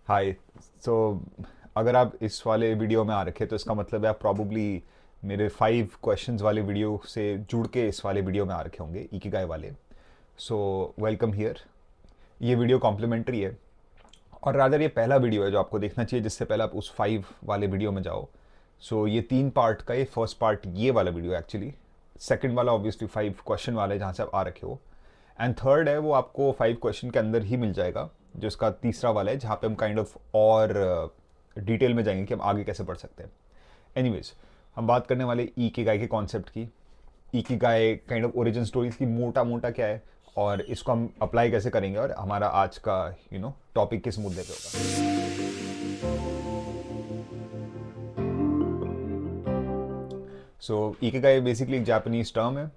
हाय। सो अगर आप इस वाले वीडियो में आ रखे तो इसका मतलब है आप प्रॉब्ली मेरे 5 क्वेश्चंस वाले वीडियो से जुड़ के इस वाले वीडियो में आ रखे होंगे, इकिगाई वाले। So welcome here. ये वीडियो कॉम्प्लीमेंट्री है और रादर ये पहला वीडियो है जो आपको देखना चाहिए जिससे पहले आप उस 5 वाले वीडियो में जाओ। सो ये 3 पार्ट का, ये फर्स्ट पार्ट ये वाला वीडियो एक्चुअली। सेकंड वाला ऑब्वियसली 5 क्वेश्चन वाला है जहाँ से आप आ रखे हो। एंड थर्ड है वो आपको 5 क्वेश्चन के अंदर ही मिल जाएगा, जो इसका तीसरा वाला है जहाँ पे हम काइंड ऑफ और डिटेल में जाएंगे कि हम आगे कैसे बढ़ सकते हैं। एनीवेज, हम बात करने वाले ई की गाय के कॉन्सेप्ट की। ई की गाय काइंड ऑफ ओरिजिन स्टोरीज की मोटा मोटा क्या है और इसको हम अप्लाई कैसे करेंगे और हमारा आज का टॉपिक किस मुद्दे पे होगा। सो इकिगाई बेसिकली एक जापानीज टर्म है।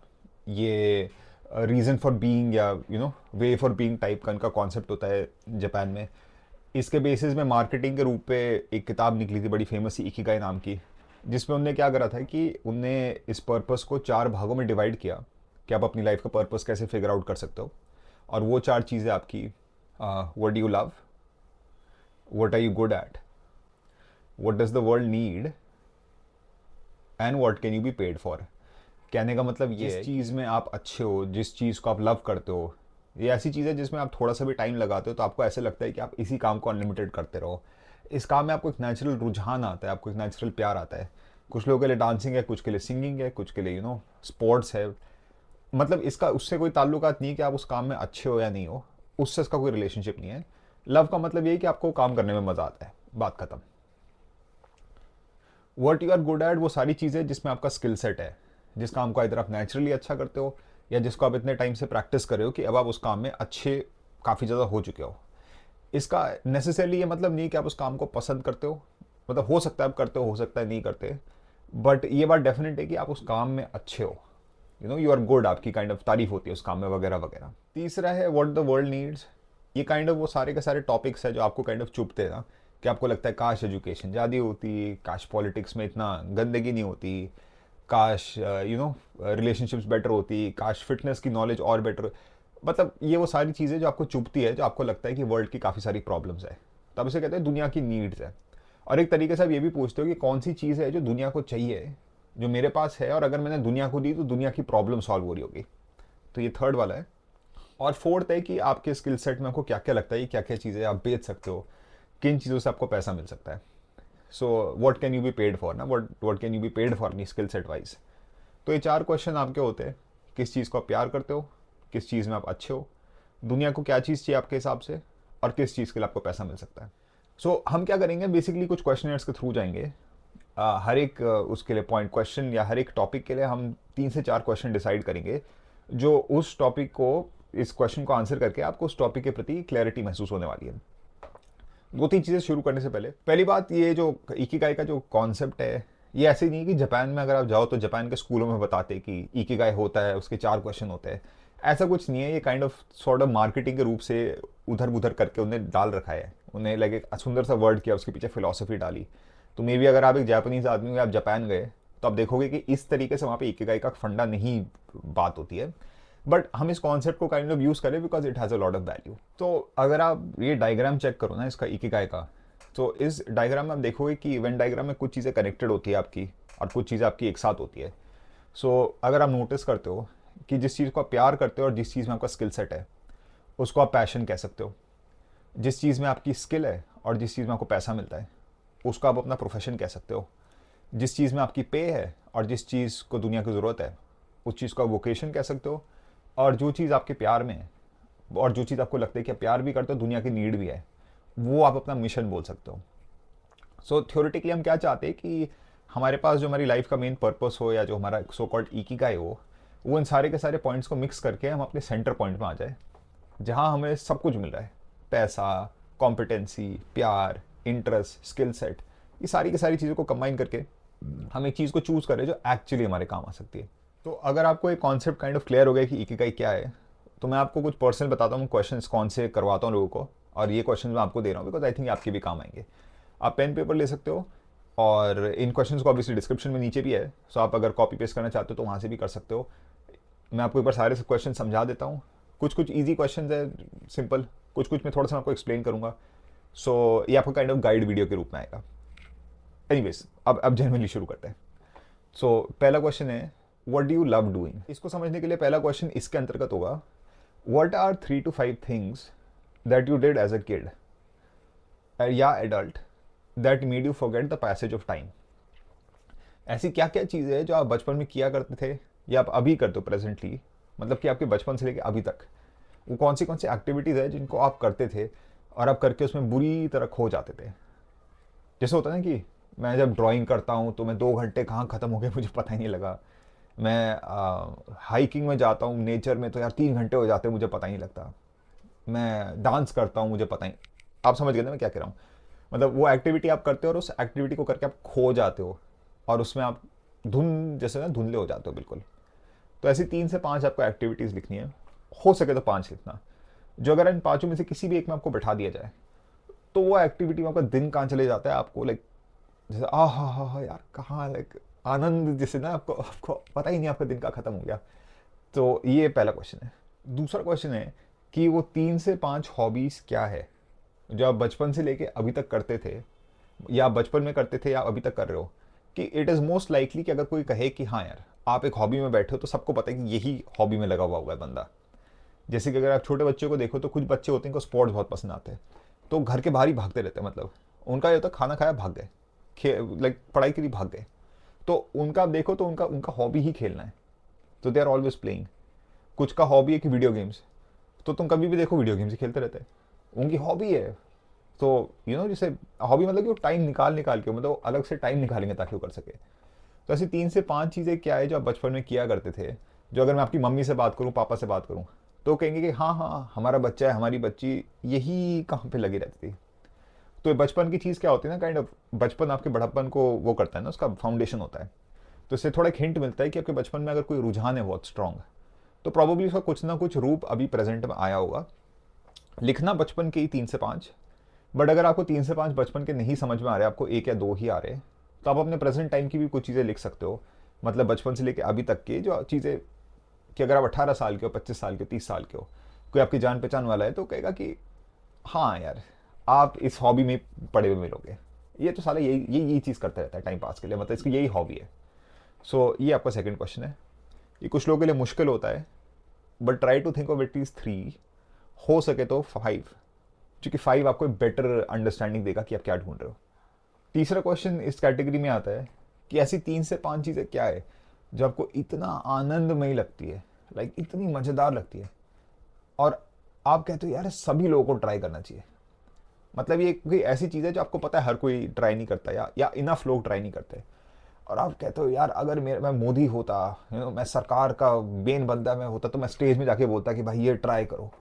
ये रीज़न फॉर बीइंग या वे फॉर बीइंग टाइप का इनका कॉन्सेप्ट होता है जापान में। इसके बेसिस में मार्केटिंग के रूप पे एक किताब निकली थी बड़ी फेमस सी, इकिगाई नाम की, जिसमें उनने क्या करा था कि उनने इस पर्पस को 4 भागों में डिवाइड किया कि आप अपनी लाइफ का पर्पस कैसे फिगर आउट कर सकते हो। और वो 4 चीज़ें आपकी: what do you love, what are you good at, what does the world need, and what can you be paid for. कहने का मतलब ये है, चीज़ में आप अच्छे हो, जिस चीज़ को आप लव करते हो, ये ऐसी चीज़ है जिसमें आप थोड़ा सा भी टाइम लगाते हो तो आपको ऐसे लगता है कि आप इसी काम को अनलिमिटेड करते रहो। इस काम में आपको एक नेचुरल रुझान आता है, आपको एक नेचुरल प्यार आता है। कुछ लोगों के लिए डांसिंग है, कुछ के लिए सिंगिंग है, कुछ के लिए स्पोर्ट्स है। मतलब इसका उससे कोई ताल्लुकात नहीं है कि आप उस काम में अच्छे हो या नहीं हो, उससे इसका कोई रिलेशनशिप नहीं है। लव का मतलब ये है कि आपको काम करने में मज़ा आता है, बात खत्म। What you are good at वो सारी चीज़ें जिसमें आपका स्किल सेट है, जिस काम को इधर आप नेचुरली अच्छा करते हो या जिसको आप इतने टाइम से प्रैक्टिस कर रहे हो कि अब आप उस काम में अच्छे काफ़ी ज़्यादा हो चुके हो। इसका नेसेसरली ये मतलब नहीं कि आप उस काम को पसंद करते हो, मतलब हो सकता है आप करते हो सकता है नहीं करते, बट ये बात डेफिनेट है कि आप उस काम में अच्छे हो। यू आर गुड, आपकी काइंड ऑफ तारीफ होती है उस काम में, वगैरह वगैरह। तीसरा है व्हाट द वर्ल्ड नीड्स। ये काइंड ऑफ वो सारे के सारे टॉपिक्स है जो आपको काइंड ऑफ चुभते हैं ना, कि आपको लगता है काश एजुकेशन ज़्यादा होती, काश पॉलिटिक्स में इतना गंदगी नहीं होती, काश रिलेशनशिप्स बेटर होती, काश फिटनेस की नॉलेज और बेटर। मतलब ये वो सारी चीज़ें जो आपको चुभती है, जो आपको लगता है कि वर्ल्ड की काफ़ी सारी प्रॉब्लम्स है, तब इसे कहते हैं दुनिया की नीड्स है। और एक तरीके से आप ये भी पूछते हो कि कौन सी चीज़ है जो दुनिया को चाहिए, जो मेरे पास है, और अगर मैंने दुनिया को दी तो दुनिया की प्रॉब्लम सॉल्व हो रही होगी। तो ये थर्ड वाला है। और फोर्थ है कि आपके स्किल सेट में आपको क्या क्या लगता है, क्या क्या चीज़ें आप बेच सकते हो, किन चीज़ों से आपको पैसा मिल सकता है। So what can you be paid for ना, what can you be paid for अपनी स्किल सेट वाइज। तो ये 4 क्वेश्चन आपके होते हैं: किस चीज़ को आप प्यार करते हो, किस चीज़ में आप अच्छे हो, दुनिया को क्या चीज़ चाहिए आपके हिसाब से, और किस चीज़ के लिए आपको पैसा मिल सकता है। हम क्या करेंगे, बेसिकली कुछ क्वेश्चनर्स के थ्रू जाएंगे। हर एक उसके लिए पॉइंट क्वेश्चन या हर एक टॉपिक के लिए हम 3 से 4 क्वेश्चन डिसाइड करेंगे, जो उस टॉपिक को, इस क्वेश्चन को आंसर करके आपको उस टॉपिक के प्रति क्लैरिटी महसूस होने वाली है। 2-3 चीज़ें शुरू करने से पहले पहली बात, ये जो इकिगाई का जो कॉन्सेप्ट है, ये ऐसे नहीं है कि जापान में अगर आप जाओ तो जापान के स्कूलों में बताते कि इकिगाई होता है, उसके 4 क्वेश्चन होते हैं। ऐसा कुछ नहीं है। ये kind of sort of marketing के रूप से उधर उधर करके उन्हें डाल रखा है। उन्हें लगे एक सुंदर सा वर्ड किया, उसके पीछे फिलोसफी डाली। तो मे बी अगर आप एक जापानीज आदमी हो, आप जापान गए, तो आप देखोगे कि इस तरीके से वहाँ पे इकिगाई का फंडा नहीं बात होती है। बट हम इस कॉन्सेप्ट को काइंड ऑफ यूज़ करें because it has a lot of value. तो अगर आप ये डायग्राम चेक करो ना इसका, इकिगाई का, तो इस डायग्राम में आप देखोगे कि इवेंट डायग्राम में कुछ चीज़ें कनेक्टेड होती है आपकी और कुछ चीज़ें आपकी एक साथ होती है। अगर आप नोटिस करते हो कि जिस चीज़ को आप प्यार करते हो और जिस चीज़ में आपका स्किल सेट है, उसको आप पैशन कह सकते हो। जिस चीज़ में आपकी स्किल है और जिस चीज़ में आपको पैसा मिलता है, उसको आप अपना प्रोफेशन कह सकते हो। जिस चीज़ में आपकी पे है और जिस चीज़ को दुनिया की ज़रूरत है, उस चीज़ को आप वोकेशन कह सकते हो। और जो चीज़ आपके प्यार में है और जो चीज़ आपको लगता है कि आप प्यार भी करते हो, दुनिया की नीड भी है, वो आप अपना मिशन बोल सकते हो। थ्योरेटिकली हम क्या चाहते हैं कि हमारे पास जो हमारी लाइफ का मेन पर्पस हो या जो हमारा सो कॉल्ड इकिगाई हो, वो इन सारे के सारे पॉइंट्स को मिक्स करके हम अपने सेंटर पॉइंट में आ जाए, जहाँ हमें सब कुछ मिल रहा है: पैसा, कॉम्पिटेंसी, प्यार, इंटरेस्ट, स्किल सेट। ये सारी की सारी चीज़ों को कंबाइन करके हम एक चीज़ को चूज़ करें जो एक्चुअली हमारे काम आ सकती है। तो अगर आपको एक कॉन्सेप्ट काइंड ऑफ क्लियर हो गया कि इकिगाई क्या है, तो मैं आपको कुछ पर्सनल बताता हूँ क्वेश्चंस कौन से करवाता हूँ लोगों को, और ये क्वेश्चन मैं आपको दे रहा हूँ बिकॉज आई थिंक आपके भी काम आएंगे। आप पेन पेपर ले सकते हो, और इन क्वेश्चंस को ऑब्वियसली डिस्क्रिप्शन में नीचे भी है, सो आप अगर कॉपी पेस्ट करना चाहते हो तो वहाँ से भी कर सकते हो। मैं आपको एक बार सारे क्वेश्चन समझा देता हूँ। कुछ कुछ ईजी क्वेश्चन है, सिंपल, कुछ कुछ मैं थोड़ा सा आपको एक्सप्लेन करूँगा। सो ये आपका काइंड ऑफ गाइड वीडियो के रूप में आएगा। एनीवेज, अब जनरली शुरू करते हैं। सो पहला क्वेश्चन है, what do you love doing. इसको समझने के लिए पहला क्वेश्चन इसके अंतर्गत होगा, what are 3 to 5 things that you did as a kid या adult that made you forget the passage of time. ऐसी क्या क्या चीज़ें हैं जो आप बचपन में किया करते थे या आप अभी करते हो प्रेजेंटली, मतलब कि आपके बचपन से लेकर अभी तक वो कौन सी एक्टिविटीज़ है जिनको आप करते थे और आप करके उसमें बुरी तरह खो जाते थे। जैसे होता है ना कि मैं जब ड्राइंग करता हूँ तो मैं 2 घंटे कहाँ ख़त्म हो गए मुझे पता ही नहीं लगा। मैं हाइकिंग में जाता हूँ नेचर में तो यार 3 घंटे हो जाते हैं मुझे पता ही नहीं लगता। मैं डांस करता हूँ मुझे पता ही, आप समझ गए ना मैं क्या कह रहा हूँ। मतलब वो एक्टिविटी आप करते हो और उस एक्टिविटी को करके आप खो जाते हो और उसमें आप जैसे ना धुंधले हो जाते हो बिल्कुल। तो ऐसी 3 से 5 आपको एक्टिविटीज़ लिखनी है, हो सके तो 5 लिखना, जो अगर इन पाँचों में से किसी भी एक में आपको बैठा दिया जाए तो वो एक्टिविटी में आपका दिन कहाँ चले जाता है आपको लाइक जैसे हा यार कहाँ लाइक आनंद जैसे ना आपको आपको पता ही नहीं आपका दिन का ख़त्म हो गया। तो ये पहला क्वेश्चन है। दूसरा क्वेश्चन है कि वो 3 से 5 हॉबीज़ क्या है जो आप बचपन से लेके अभी तक करते थे या आप बचपन में करते थे या अभी तक कर रहे हो, कि इट इज़ मोस्ट लाइकली कि अगर कोई कहे कि हाँ यार आप एक हॉबी में बैठे हो तो सबको पता है कि यही हॉबी में लगा हुआ होगा बंदा। जैसे कि अगर आप छोटे बच्चों को देखो तो कुछ बच्चे होते हैं जिनको स्पोर्ट्स बहुत पसंद आते हैं, तो घर के बाहर ही भागते रहते हैं। मतलब उनका ये होता है खाना खाया भाग गए, लाइक पढ़ाई के लिए भाग गए। तो उनका आप देखो तो उनका उनका हॉबी ही खेलना है, तो दे आर ऑलवेज प्लेइंग। कुछ का हॉबी है कि वीडियो गेम्स, तो तुम कभी भी देखो वीडियो गेम्स ही खेलते रहते हैं, उनकी हॉबी है। तो जैसे हॉबी मतलब कि वो टाइम निकाल निकाल के मतलब अलग से टाइम निकालेंगे ताकि वो कर सके। तो ऐसी 3 से 5 चीज़ें क्या है जो आप बचपन में किया करते थे, जो अगर मैं आपकी मम्मी से बात करूँ पापा से बात करूँ तो कहेंगे कि हाँ हाँ हमारा बच्चा है हमारी बच्ची यही कहाँ पे लगी रहती थी। तो ये बचपन की चीज़ क्या होती है ना, काइंड ऑफ बचपन आपके बड़प्पन को वो करता है ना, उसका फाउंडेशन होता है। तो इससे थोड़ा एक हिंट मिलता है कि आपके बचपन में अगर कोई रुझान है बहुत स्ट्रांग, तो प्रॉब्लली उसका कुछ ना कुछ रूप अभी प्रेजेंट में आया होगा। लिखना बचपन के ही 3 से 5, बट अगर आपको 3 से 5 बचपन के नहीं समझ में आ रहे, आपको 1 या 2 ही आ रहे, तो आप अपने प्रेजेंट टाइम की भी कुछ चीज़ें लिख सकते हो। मतलब बचपन से लेकर अभी तक की जो चीज़ें, कि अगर आप 18 साल के हो, 25 साल के हो, 30 साल के हो, कोई आपकी जान पहचान वाला है तो कहेगा कि हाँ यार आप इस हॉबी में पड़े हुए मिलोगे, ये तो साला यही चीज़ करता रहता है टाइम पास के लिए, मतलब इसकी यही हॉबी है। सो ये आपका सेकंड क्वेश्चन है। ये कुछ लोगों के लिए मुश्किल होता है, but try to think of at least 3, हो सके तो 5, क्योंकि 5 आपको बेटर अंडरस्टैंडिंग देगा कि आप क्या ढूंढ रहे हो। तीसरा क्वेश्चन इस कैटेगरी में आता है कि ऐसी 3 से 5 चीज़ें क्या है जो आपको इतना आनंदमयी लगती है, लाइक इतनी मज़ेदार लगती है और आप कहते हो यार सभी लोगों को ट्राई करना चाहिए। मतलब ये कोई ऐसी चीज़ है जो आपको पता है हर कोई ट्राई नहीं करता या इनफ लोग ट्राई नहीं करते, और आप कहते हो यार अगर मैं मोदी होता, मैं सरकार का बेन बंदा मैं होता तो मैं स्टेज में जाके बोलता कि भाई ये ट्राई करो।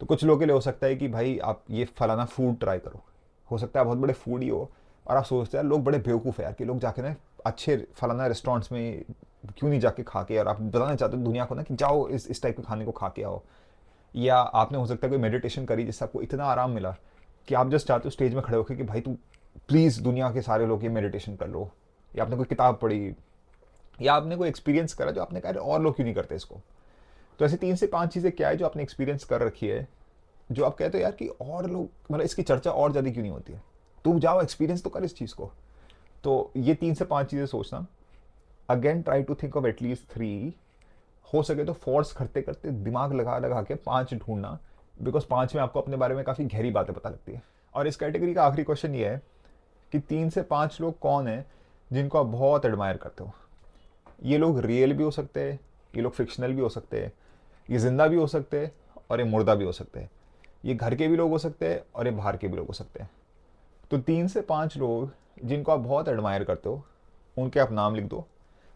तो कुछ लोगों के लिए हो सकता है कि भाई आप ये फलाना फूड ट्राई करो, हो सकता है बहुत बड़े फूड ही हो और आप सोचते हैं लोग बड़े बेवकूफ़ है यार कि लोग जाके ना अच्छे फलाना रेस्टोरेंट्स में क्यों नहीं जाके खा के, और आप बताना चाहते हो दुनिया को ना कि जाओ इस टाइप के खाने को खा के आओ। या आपने हो सकता है कोई मेडिटेशन करी जिससे आपको इतना आराम मिला कि आप जस्ट चाहते हो स्टेज में खड़े होकर कि भाई तू प्लीज़ दुनिया के सारे लोग ये मेडिटेशन कर लो, या आपने कोई किताब पढ़ी या आपने कोई एक्सपीरियंस करा जो आपने कहा और लोग क्यों नहीं करते इसको। तो ऐसी 3 से 5 चीज़ें क्या है जो आपने एक्सपीरियंस कर रखी है, जो आप कहते हो यार कि और लोग मतलब इसकी चर्चा और ज़्यादा क्यों नहीं होती है, तुम जाओ एक्सपीरियंस तो कर इस चीज़ को। तो ये 3 से 5 चीज़ें सोचना। Again try to think of at least 3, हो सके तो फोर्स करते करते दिमाग लगा लगा के 5 ढूंढना, बिकॉज 5 में आपको अपने बारे में काफ़ी गहरी बातें पता लगती है। और इस कैटेगरी का आखिरी क्वेश्चन ये है कि 3 से 5 लोग कौन हैं जिनको आप बहुत एडमायर करते हो। ये लोग रियल भी हो सकते हैं, ये लोग फिक्शनल भी हो सकते हैं, ये ज़िंदा भी हो सकते हैं और ये मुर्दा भी हो सकते हैं, ये घर के भी लोग हो सकते हैं और ये बाहर के भी लोग हो सकते हैं। तो 3 से 5 लोग जिनको आप बहुत एडमायर करते हो उनके आप नाम लिख दो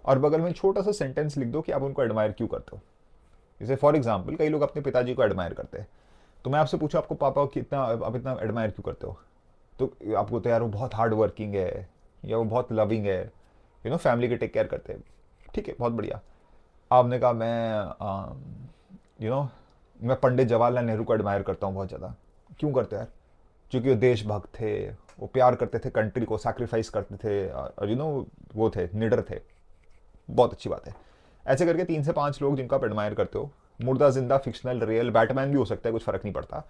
और बगल में छोटा सा सेंटेंस लिख दो कि आप उनको एडमायर क्यों करते हो। जैसे फॉर एग्जाम्पल कई लोग अपने पिताजी को एडमायर करते हैं, तो मैं आपसे पूछूं आपको पापा को कितना आप इतना एडमायर क्यों करते हो, तो आपको तो यार वो बहुत हार्ड वर्किंग है या वो बहुत लविंग है, फैमिली के टेक केयर करते हैं, ठीक है बहुत बढ़िया। आपने कहा यू नो मैं पंडित जवाहरलाल नेहरू को एडमायर करता हूँ बहुत ज़्यादा, क्यों करते हो यार, क्योंकि वो देशभक्त थे, वो प्यार करते थे कंट्री को, सैक्रिफाइस करते थे और वो थे निडर थे, बहुत अच्छी बात है। ऐसे करके 3 से 5 लोग जिनको आप एडमायर करते हो, मुर्दा जिंदा फिक्शनल रियल बैटमैन भी हो सकता है, कुछ फ़र्क नहीं पड़ता,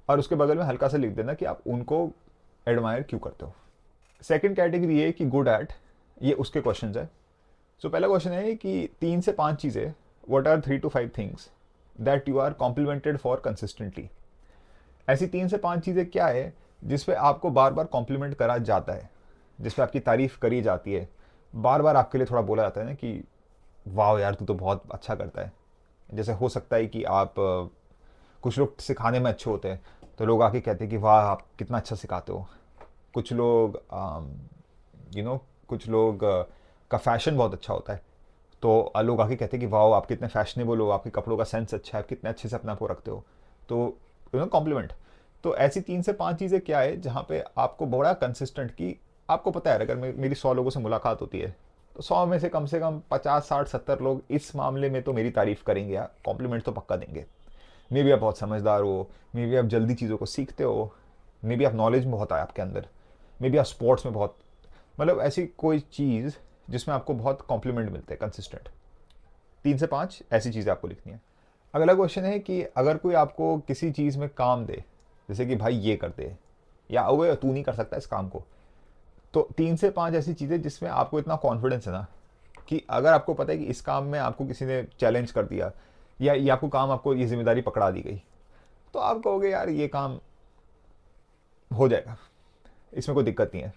और उसके बगल में हल्का सा लिख देना कि आप उनको एडमायर क्यों करते हो। सेकंड कैटेगरी ये कि गुड एट, ये उसके क्वेश्चंस है। सो पहला क्वेश्चन है कि 3 से 5 चीज़ें, what are 3 to 5 things that you are complimented for consistently. ऐसी 3 से 5 चीज़ें क्या है जिस पे आपको बार बार कॉम्प्लीमेंट करा जाता है, जिस पे आपकी तारीफ करी जाती है, बार बार आपके लिए थोड़ा बोला जाता है ना कि वाह यार तू तो बहुत अच्छा करता है। जैसे हो सकता है कि आप कुछ लोग सिखाने में अच्छे होते हैं तो लोग आके कहते हैं कि वाह आप कितना अच्छा सिखाते हो। कुछ लोग कुछ लोग का फैशन बहुत अच्छा होता है तो लोग आके कहते हैं कि वाह आप कितने फैशनेबल हो, आपके कपड़ों का सेंस अच्छा है, आप कितने अच्छे से अपने आप को रखते हो। तो कॉम्प्लीमेंट। तो ऐसी 3 से 5 चीज़ें क्या है जहाँ पे आपको बड़ा कंसिस्टेंट की, आपको पता है अगर मेरी 100 लोगों से मुलाकात होती है तो 100 में से कम 50 60 70 लोग इस मामले में तो मेरी तारीफ करेंगे या कॉम्प्लीमेंट तो पक्का देंगे। मे बी आप बहुत समझदार हो, मे बी आप जल्दी चीज़ों को सीखते हो, मे बी आप नॉलेज में बहुत है आपके अंदर, मे बी आप स्पोर्ट्स में बहुत, मतलब ऐसी कोई चीज़ जिसमें आपको बहुत कॉम्प्लीमेंट मिलते हैं कंसिस्टेंट। 3 से 5 ऐसी चीज़ें आपको लिखनी है। अगला क्वेश्चन है कि अगर कोई आपको किसी चीज़ में काम दे, जैसे कि भाई ये कर दे या ओए तू नहीं कर सकता इस काम को, तो 3 से 5 ऐसी चीज़ें जिसमें आपको इतना कॉन्फिडेंस है ना कि अगर आपको पता है कि इस काम में आपको किसी ने चैलेंज कर दिया या ये आपको काम, आपको ये जिम्मेदारी पकड़ा दी गई, तो आप कहोगे यार ये काम हो जाएगा, इसमें कोई दिक्कत नहीं है।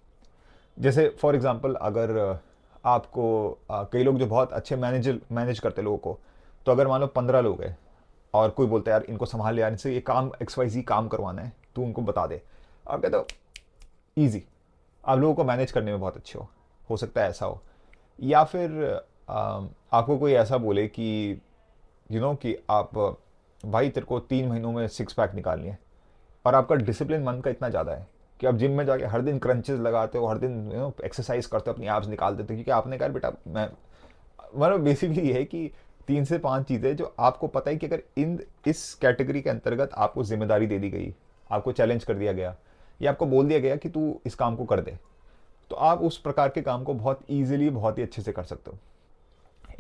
जैसे फॉर एग्जांपल अगर आपको कई लोग जो बहुत अच्छे मैनेज करते हैं लोगों को, तो अगर मान लो 15 लोग हैं और कोई बोलता है यार इनको संभाल यार, इनसे ये काम XYZ काम करवाना है, तू उनको बता दे, आप कहते हो ईजी, आप लोगों को मैनेज करने में बहुत अच्छे हो सकता है ऐसा हो। या फिर आपको कोई ऐसा बोले कि कि आप भाई तेरे को 3 महीनों में 6 पैक निकालनी है, और आपका डिसिप्लिन मन का इतना ज़्यादा है कि आप जिम में जाके हर दिन क्रंचेस लगाते हो, हर दिन एक्सरसाइज करते हो, अपनी एब्स निकाल देते हो, क्योंकि आपने कहा बेटा मैं, मतलब बेसिकली ये है कि 3 से 5 चीज़ें जो आपको पता है कि अगर इस कैटेगरी के अंतर्गत आपको जिम्मेदारी दे दी गई, आपको चैलेंज कर दिया गया या आपको बोल दिया गया कि तू इस काम को कर दे, तो आप उस प्रकार के काम को बहुत ईजिली बहुत ही अच्छे से कर सकते हो।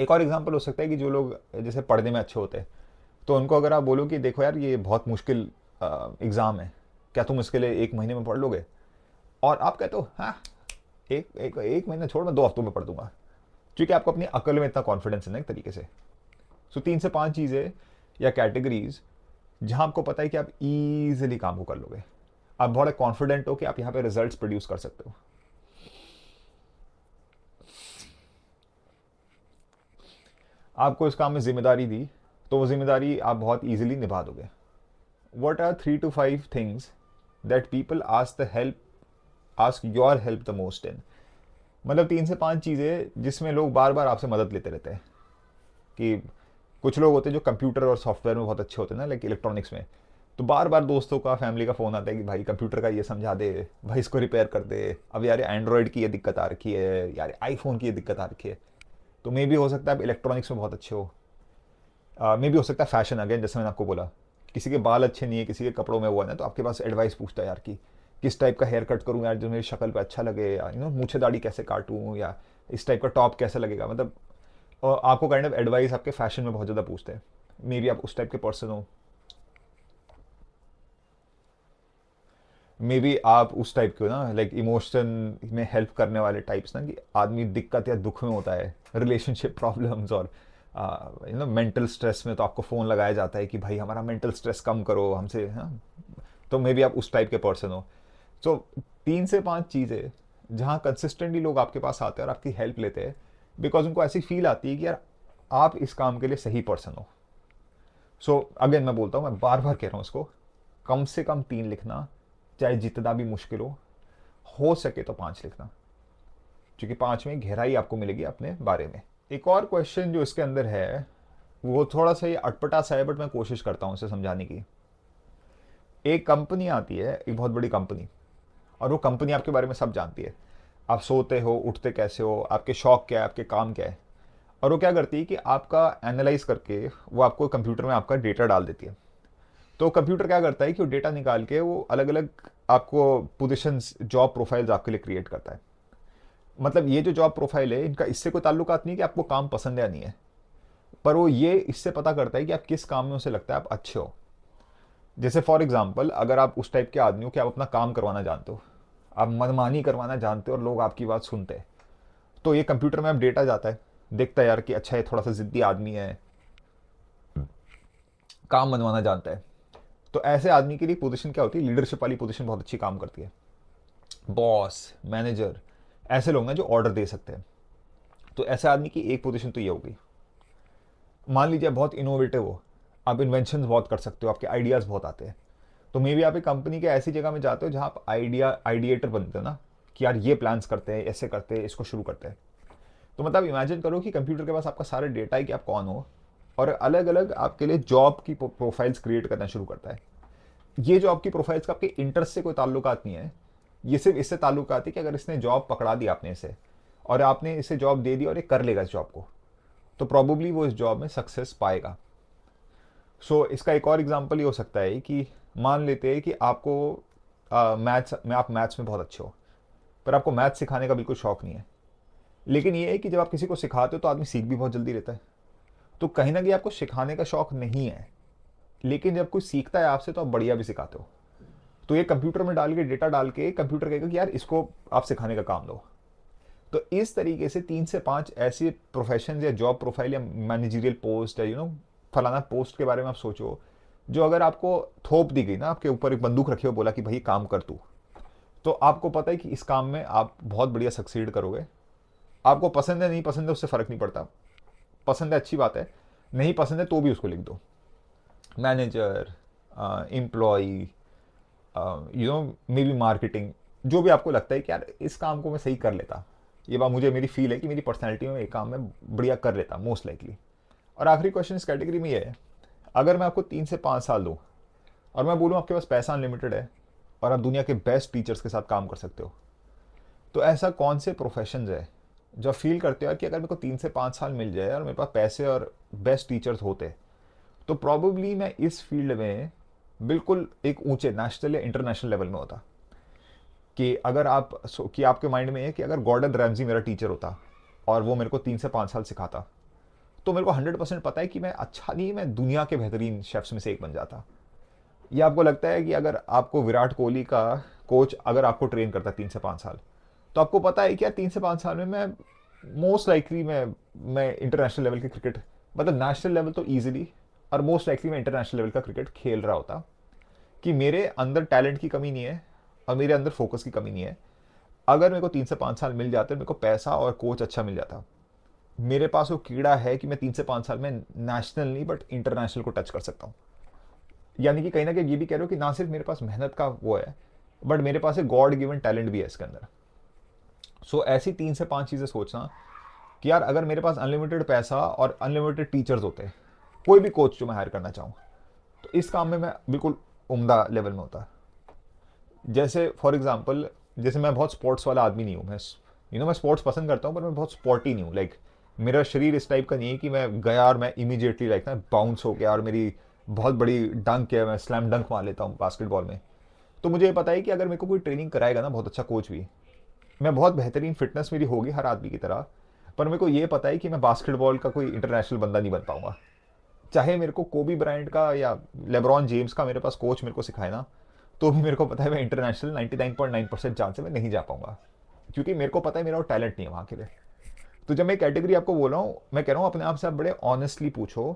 एक और एग्जांपल हो सकता है कि जो लोग जैसे पढ़ने में अच्छे होते हैं, तो उनको अगर आप बोलो कि देखो यार ये बहुत मुश्किल एग्ज़ाम है, क्या तुम इसके लिए 1 महीने में पढ़ लोगे, और आप कहते हो हाँ एक महीना छोड़ मैं 2 हफ्तों में पढ़ दूंगा, क्योंकि आपको अपनी अकल में इतना कॉन्फिडेंस है ना एक तरीके से। सो 3 से 5 चीज़ें या कैटेगरीज जहाँ आपको पता है कि आप ईजिली काम को कर लोगे, आप बहुत कॉन्फिडेंट हो कि आप यहाँ पे रिजल्ट्स प्रोड्यूस कर सकते हो। आपको इस काम में जिम्मेदारी दी तो वो जिम्मेदारी आप बहुत ईजिली निभा दोगे। What are 3 to 5 things that people ask your help the most in. मतलब 3 से 5 चीज़ें जिसमें लोग बार बार आपसे मदद लेते रहते हैं। कि कुछ लोग होते हैं जो कंप्यूटर और सॉफ्टवेयर में बहुत अच्छे होते हैं ना, लाइक इलेक्ट्रॉनिक्स में, तो बार बार दोस्तों का, फैमिली का फ़ोन आता है कि भाई कंप्यूटर का ये समझा दे, भाई इसको रिपेयर कर दे, अब यार एंड्रॉयड की ये दिक्कत आ रखी है, यार आईफोन की ये दिक्कत आ रखी है। तो मे भी हो सकता है आप इलेक्ट्रॉनिक्स में बहुत अच्छे हो, मे भी हो सकता है फैशन, अगेन जैसे मैंने आपको बोला, किसी के बाल अच्छे नहीं है, किसी के कपड़ों में वो है ना, तो आपके पास एडवाइस पूछता है यार कि किस टाइप का हेयर कट करूँ यार जो मेरी शक्ल पे अच्छा लगे, या मूछे दाढ़ी कैसे काटूँ, या इस टाइप का टॉप कैसे लगेगा, मतलब और आपको काइंड ऑफ एडवाइस आपके फैशन में बहुत ज़्यादा पूछते हैं। मे बी आप उस टाइप के पर्सन हो, मे बी आप उस टाइप के हो ना, लाइक इमोशन में हेल्प करने वाले टाइप्स ना, कि आदमी दिक्कत या दुख में होता है, रिलेशनशिप प्रॉब्लम्स और मेंटल स्ट्रेस में, तो आपको फ़ोन लगाया जाता है कि भाई हमारा मेंटल स्ट्रेस कम करो हमसे, हाँ। तो मे बी आप उस टाइप के पर्सन हो। सो 3 से 5 चीज़ें जहाँ कंसिस्टेंटली लोग आपके पास आते हैं और आपकी हेल्प लेते हैं, बिकॉज उनको ऐसी फील आती है कि यार आप इस काम के लिए सही पर्सन हो। सो अगेन मैं बोलता हूँ, मैं बार बार कह रहा हूँ इसको, कम से कम 3 लिखना, चाहे जितना भी मुश्किल हो सके तो 5 लिखना, क्योंकि 5 में गहराई आपको मिलेगी अपने बारे में। एक और क्वेश्चन जो इसके अंदर है वो थोड़ा सा ये अटपटा सा है, बट मैं कोशिश करता हूँ इसे समझाने की। एक कंपनी आती है, एक बहुत बड़ी कंपनी, और वो कंपनी आपके बारे में सब जानती है, आप सोते हो, उठते कैसे हो, आपके शौक क्या है, आपके काम क्या है, और वो क्या करती है कि आपका एनालाइज करके वो आपको कंप्यूटर में आपका डेटा डाल देती है। तो कंप्यूटर क्या करता है कि वो डेटा निकाल के वो अलग अलग आपको पोजीशंस, जॉब प्रोफाइल्स आपके लिए क्रिएट करता है। मतलब ये जो जॉब प्रोफाइल है इनका इससे कोई ताल्लुकात नहीं है कि आपको काम पसंद है या नहीं है, पर वो ये इससे पता करता है कि आप किस काम में उसे लगता है आप अच्छे हो। जैसे फॉर एग्जांपल अगर आप उस टाइप के आदमी हो कि आप अपना काम करवाना जानते हो, आप मनमानी करवाना जानते हो और लोग आपकी बात सुनते हैं, तो ये कंप्यूटर में अब डेटा जाता है, देखता है यार कि अच्छा ये थोड़ा सा ज़िद्दी आदमी है, काम मनवाना जानता है। तो ऐसे आदमी के लिए पोजीशन क्या होती है, लीडरशिप वाली पोजीशन बहुत अच्छी काम करती है। बॉस, मैनेजर, ऐसे लोग ना जो ऑर्डर दे सकते हैं। तो ऐसे आदमी की एक पोजीशन तो ये होगी। मान लीजिए आप बहुत इनोवेटिव हो, आप इन्वेंशन बहुत कर सकते हो, आपके आइडियाज़ बहुत आते हैं, तो मे बी आप एक कंपनी के ऐसी जगह में जाते हो जहाँ आप आइडिएटर बनते हो ना, कि यार ये प्लान्स करते हैं, ऐसे करते हैं, इसको शुरू करते हैं। तो मतलब इमेजिन करो कि कंप्यूटर के पास आपका सारा डेटा है कि आप कौन हो, और अलग अलग आपके लिए जॉब की प्रोफाइल्स क्रिएट करना शुरू करता है। ये जॉब की प्रोफाइल्स का आपके इंटरेस्ट से कोई ताल्लुकात नहीं है, ये सिर्फ इससे ताल्लुकात है कि अगर इसने जॉब पकड़ा दी आपने इसे, और आपने इसे जॉब दे दी और ये कर लेगा इस जॉब को, तो प्रॉब्ली वो इस जॉब में सक्सेस पाएगा। सो इसका एक और एग्जांपल ये हो सकता है कि मान लेते हैं कि आपको मैथ्स में, आप मैथ्स में बहुत अच्छे हो, पर आपको मैथ्स सिखाने का बिल्कुल शौक नहीं है। लेकिन ये है कि जब आप किसी को सिखाते हो तो आदमी सीख भी बहुत जल्दी लेता है। तो कहीं ना कहीं आपको सिखाने का शौक नहीं है, लेकिन जब कोई सीखता है आपसे तो आप बढ़िया भी सिखाते हो। तो ये कंप्यूटर में डाल के, डेटा डाल के, कंप्यूटर कहेगा कि यार इसको आप सिखाने का काम दो। तो इस तरीके से 3 से 5 ऐसे प्रोफेशन या जॉब प्रोफाइल या मैनेजरियल पोस्ट या फलाना पोस्ट के बारे में आप सोचो, जो अगर आपको थोप दी गई ना, आपके ऊपर एक बंदूक रखी हो, बोला कि भाई काम कर तू, तो आपको पता है कि इस काम में आप बहुत बढ़िया सक्सीड करोगे। आपको पसंद है नहीं पसंद है उससे फ़र्क नहीं पड़ता, पसंद है अच्छी बात है, नहीं पसंद है तो भी उसको लिख दो। Manager, employ, may be marketing, जो भी आपको लगता है कि यार इस काम को मैं सही कर लेता, ये बात मुझे, मेरी फील है कि मेरी पर्सनैलिटी में ये काम मैं बढ़िया कर लेता मोस्ट लाइकली। और आखिरी क्वेश्चन इस कैटेगरी में ये है, अगर मैं आपको 3 से 5 साल दूँ और मैं बोलूँ आपके पास पैसा अनलिमिटेड है और आप दुनिया के बेस्ट टीचर्स के साथ काम कर सकते हो, तो ऐसा कौन से प्रोफेशंस है जो फील करते हो कि अगर मेरे को 3 से 5 साल मिल जाए और मेरे पास पैसे और बेस्ट टीचर्स होते, तो प्रॉबेबली मैं इस फील्ड में बिल्कुल एक ऊंचे नेशनल या इंटरनेशनल लेवल में होता। कि अगर कि आपके माइंड में है कि अगर गॉर्डन रैमजी मेरा टीचर होता और वो मेरे को 3 से 5 साल सिखाता, तो मेरे को 100% पता है कि मैं अच्छा नहीं, मैं दुनिया के बेहतरीन शेफ्स में से एक बन जाता। या आपको लगता है कि अगर आपको विराट कोहली का कोच अगर आपको ट्रेन करता 3 से 5 साल, तो आपको पता है कि यार 3 से 5 साल में मैं मोस्ट लाइकली मैं इंटरनेशनल लेवल के क्रिकेट, मतलब नेशनल लेवल तो ईजिली, और मोस्ट लाइकली मैं इंटरनेशनल लेवल का क्रिकेट खेल रहा होता। कि मेरे अंदर टैलेंट की कमी नहीं है और मेरे अंदर फोकस की कमी नहीं है। अगर मेरे को 3 से 5 साल मिल जाते, मेरे को पैसा और कोच अच्छा मिल जाता, मेरे पास वो कीड़ा है कि मैं 3 से 5 साल में नेशनल नहीं बट इंटरनेशनल को टच कर सकता हूँ। यानी कि कहीं ना कहीं ये भी कह रहे हो कि ना सिर्फ मेरे पास मेहनत का वो है, बट मेरे पास एक गॉड गिवन टैलेंट भी है इसके अंदर। सो ऐसी 3 से 5 चीज़ें सोचना कि यार अगर मेरे पास अनलिमिटेड पैसा और अनलिमिटेड टीचर्स होते, कोई भी कोच जो मैं हायर करना चाहूँ, तो इस काम में मैं बिल्कुल उम्दा लेवल में होता। जैसे फॉर एग्जांपल, जैसे मैं बहुत स्पोर्ट्स वाला आदमी नहीं हूँ, मैं स्पोर्ट्स पसंद करता हूँ पर मैं बहुत स्पोर्टी नहीं हूँ। लाइक मेरा शरीर इस टाइप का नहीं है कि मैं गया और मैं इमीडिएटली लाइक ना बाउंस हो गया और मेरी बहुत बड़ी डंक है, मैं स्लैम डंक मार लेता हूँ बास्केटबॉल में। तो मुझे ये पता है कि अगर मेरे को कोई ट्रेनिंग कराएगा ना, बहुत अच्छा कोच भी, मैं बहुत बेहतरीन फिटनेस मेरी होगी हर आदमी की तरह, पर मेरे को ये पता है कि मैं बास्केटबॉल का कोई इंटरनेशनल बंदा नहीं बन पाऊंगा। चाहे मेरे को कोबी ब्रायंट का या लेब्रॉन जेम्स का मेरे पास कोच मेरे को सिखाए ना, तो भी मेरे को पता है मैं इंटरनेशनल 99.9% चांस है मैं नहीं जा पाऊंगा, क्योंकि मेरे को पता है मेरा वो टैलेंट नहीं है वहाँ के लिए। तो जब मैं कैटेगरी आपको बोल रहा हूँ, मैं कह रहा हूँ अपने आप से आप बड़े ऑनेस्टली पूछो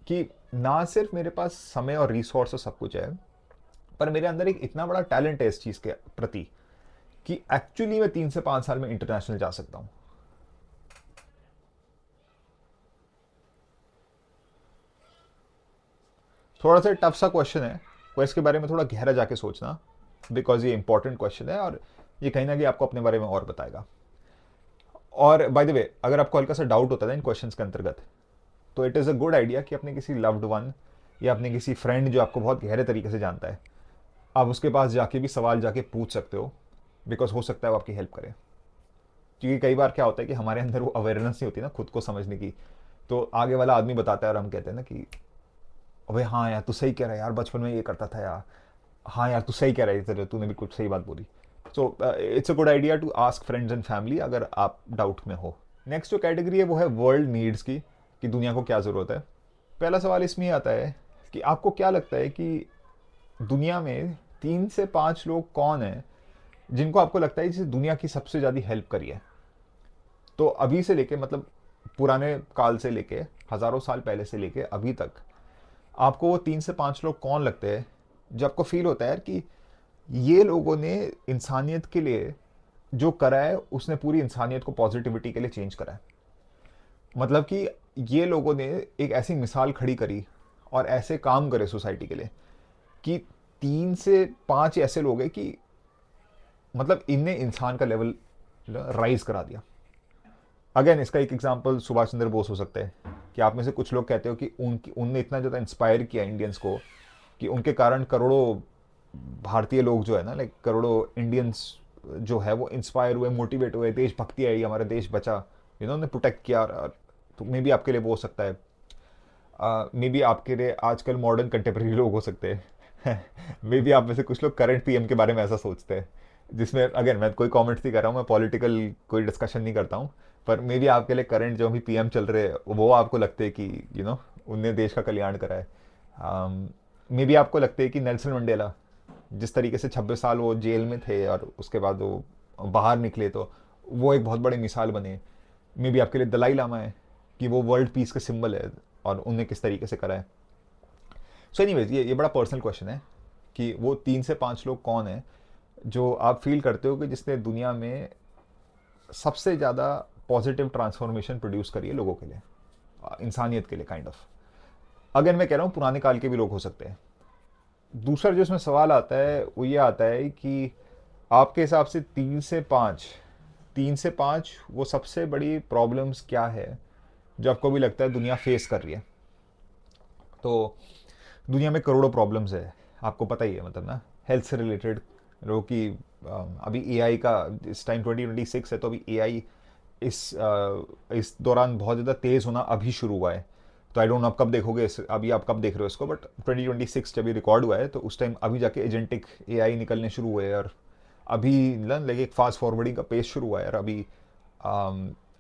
कि ना सिर्फ मेरे पास समय और रिसोर्स और सब कुछ है, पर मेरे अंदर एक इतना बड़ा टैलेंट है इस चीज़ के प्रति कि एक्चुअली मैं 3 से 5 साल में इंटरनेशनल जा सकता हूँ। थोड़ा सा टफ सा क्वेश्चन है, पर इसके बारे में थोड़ा गहरा जाके सोचना, बिकॉज ये इंपॉर्टेंट क्वेश्चन है और ये कहीं ना कहीं आपको अपने बारे में और बताएगा। और बाय द वे, अगर आपको हल्का सा डाउट होता है इन क्वेश्चंस के अंतर्गत, तो it is a good idea कि अपने किसी लव्ड वन या अपने किसी फ्रेंड जो आपको बहुत गहरे तरीके से जानता है, आप उसके पास जाके भी सवाल जाके पूछ सकते हो, बिकॉज हो सकता है वो आपकी हेल्प करे। क्योंकि कई बार क्या होता है कि हमारे अंदर वो अवेयरनेस नहीं होती ना खुद को समझने की, तो आगे वाला आदमी बताता है और हम कहते हैं ना कि अबे हाँ यार तू सही कह रहा है यार, बचपन में ये करता था यार, हाँ यार तू सही कह रहा है, तूने बिल्कुल सही बात बोली। So it's a good idea to ask friends and family अगर आप डाउट में हो। नेक्स्ट जो कैटेगरी है वो है वर्ल्ड नीड्स की, कि दुनिया को क्या ज़रूरत है। पहला सवाल इसमें आता है कि आपको क्या लगता है कि दुनिया में 3 से 5 लोग कौन हैं जिनको आपको लगता है जिसे दुनिया की सबसे ज़्यादा हेल्प करी है? तो अभी से लेके मतलब पुराने काल से लेके हज़ारों साल पहले से लेके अभी तक आपको वो 3 से 5 लोग कौन लगते हैं जो आपको फील होता है यार कि ये लोगों ने इंसानियत के लिए जो करा है उसने पूरी इंसानियत को पॉजिटिविटी के लिए चेंज करा है? मतलब कि ये लोगों ने एक ऐसी मिसाल खड़ी करी और ऐसे काम करे सोसाइटी के लिए कि 3 से 5 ऐसे लोग हैं कि मतलब इनने इंसान का लेवल राइज करा दिया। अगेन इसका एक एग्जांपल सुभाष चंद्र बोस हो सकता है कि आप में से कुछ लोग कहते हो कि उनकी उनने इतना ज़्यादा इंस्पायर किया इंडियंस को कि उनके कारण करोड़ों भारतीय लोग जो है ना, लाइक करोड़ों इंडियंस जो है वो इंस्पायर हुए, मोटिवेट हुए, देशभक्ति आई, हमारा देश बचा, उन्होंने प्रोटेक्ट किया। तो मे बी आपके लिए वो हो सकता है, मे बी आपके लिए आजकल मॉडर्न कंटेम्प्रेरी लोग हो सकते हैं मे बी आप में से कुछ लोग करंट पीएम के बारे में ऐसा सोचते हैं, जिसमें अगेन मैं कोई कमेंट्स नहीं कर रहा हूँ, मैं पॉलिटिकल कोई डिस्कशन नहीं करता हूँ, पर मे बी आपके लिए करंट जो भी पीएम चल रहे हैं वो आपको लगते हैं कि उनने देश का कल्याण करा है। मे बी आपको लगते हैं कि नेल्सन मंडेला जिस तरीके से 26 साल वो जेल में थे और उसके बाद वो बाहर निकले तो वो एक बहुत बड़ी मिसाल बने। मे बी आपके लिए दलाई लामा है कि वो वर्ल्ड पीस का सिंबल है और उन्हें किस तरीके से करा है। सो एनीवेज ये बड़ा पर्सनल क्वेश्चन है कि वो 3 से 5 लोग कौन है जो आप फील करते हो कि जिसने दुनिया में सबसे ज़्यादा पॉजिटिव ट्रांसफॉर्मेशन प्रोड्यूस करी है लोगों के लिए, इंसानियत के लिए काइंड ऑफ। अगर मैं कह रहा हूँ पुराने काल के भी लोग हो सकते हैं। दूसरा जो इसमें सवाल आता है वो ये आता है कि आपके हिसाब से 3 से 5 वो सबसे बड़ी प्रॉब्लम्स क्या है जो आपको भी लगता है दुनिया फेस कर रही है? तो दुनिया में करोड़ों प्रॉब्लम्स है, आपको पता ही है, मतलब ना हेल्थ से रिलेटेड लोगों की। अभी एआई का इस टाइम 2026 है तो अभी एआई इस दौरान बहुत ज़्यादा तेज़ होना अभी शुरू हुआ है। तो आई डोंट नो आप कब देखोगे अभी आप कब देख रहे हो इसको, बट 2026 जब ये रिकॉर्ड हुआ है तो उस टाइम अभी जाके एजेंटिक एआई निकलने शुरू हुए और अभी लाइक एक फास्ट फॉरवर्डिंग का पेस शुरू हुआ है। और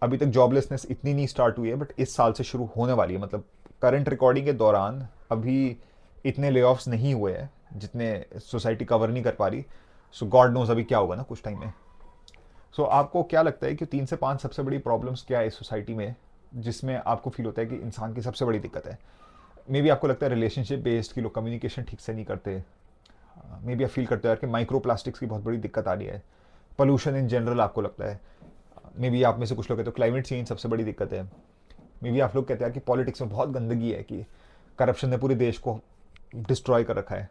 अभी तक जॉबलेसनेस इतनी नहीं स्टार्ट हुई है, बट इस साल से शुरू होने वाली है। मतलब करंट रिकॉर्डिंग के दौरान अभी इतने ले नहीं हुए हैं जितने सोसाइटी कवर नहीं कर पा रही। सो गॉड नोज अभी क्या होगा ना कुछ टाइम में। सो आपको क्या लगता है कि 3 से 5 सबसे बड़ी प्रॉब्लम्स क्या है इस सोसाइटी में जिसमें आपको फील होता है कि इंसान की सबसे बड़ी दिक्कत है? मे बी आपको लगता है रिलेशनशिप बेस्ड कि लोग कम्युनिकेशन ठीक से नहीं करते। मे बी आप फील करते हो यार कि माइक्रो प्लास्टिक्स की बहुत बड़ी दिक्कत आ रही है। पोल्यूशन इन जनरल आपको लगता है। मे बी आप में से कुछ लोग कहते हो क्लाइमेट चेंज सबसे बड़ी दिक्कत है। मे बी आप लोग कहते हैं कि पॉलिटिक्स में बहुत गंदगी है, कि करप्शन ने पूरे देश को डिस्ट्रॉय कर रखा है।